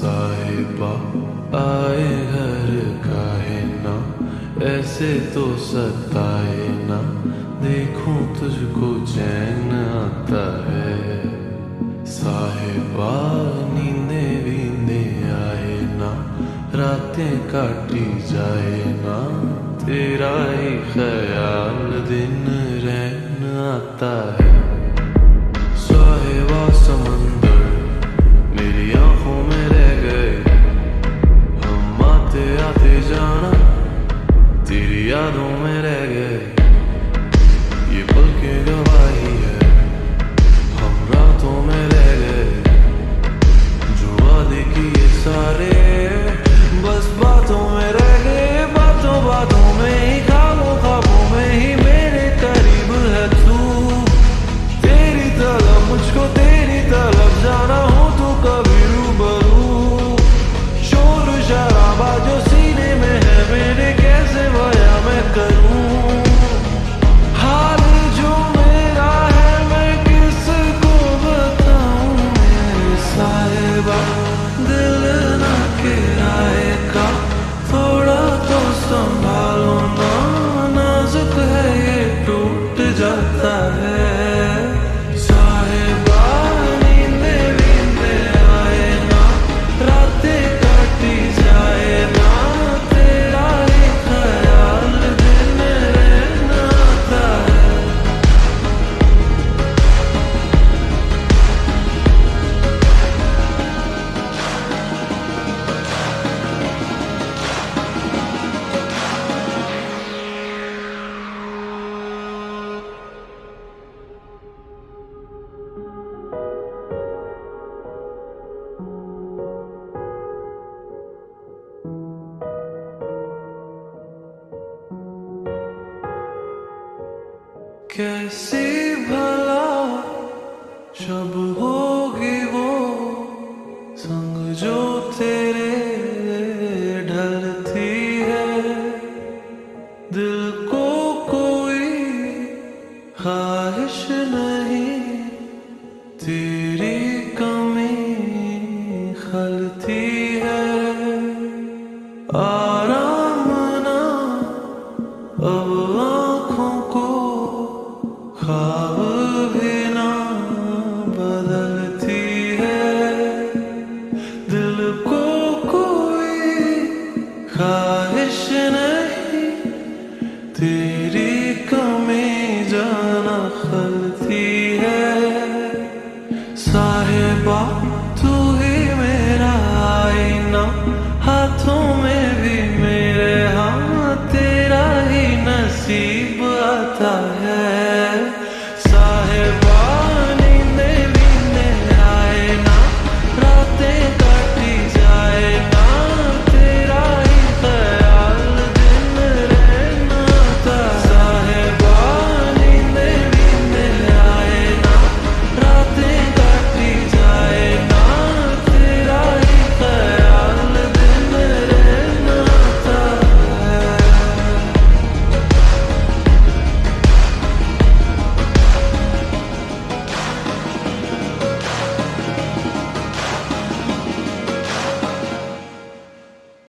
साहिबा आए घर काहे ना, ऐसे तो सताए ना, देखूं तुझको चैन आता है। साहिबा नींदे वींदे आए ना, रातें काटी जाए ना, तेरा ही ख्याल दिन रहन आता है। साहिबा समंदर मेरी आंखों में रह गए, हम आते आते जाना तेरी यादों में रह गए। ये पल की गवाही है, हम रातों में रह गए, जो वादे किए सारे बस बातों में रह गए। बातों बातों में ही, ख्वाबों ख्वाबों में ही मेरे करीब है तू। तेरी तरफ मुझको, तेरी तरफ जाना हो तो कभी रूबरू। शोर शराबा जो सीने में है मेरे, कैसे बयां मैं करूं। हाल जो मेरा है मैं किसको बताऊं। मेरे साहिबा दिल ना किराए का, थोड़ा तो संभालो ना, नाजुक है ये टूट जाता है। साहिबा नींदे वींदे आए ना, रातें काटी जाए ना, तेरा ही ख्याल दिन रहना आता है। कैसी भला शब होगी वो संग जो तेरे ढलती है। दिल को कोई ख्वाहिश नहीं, तेरी कमी खलती है। आराम ना अब आँखों को, ख्वाब भी ना बदलती है। दिल को कोई ख्वाहिश नहीं, तेरी कमी जाना खलती है। साहिबा तू ही मेरा आईना, हाथों में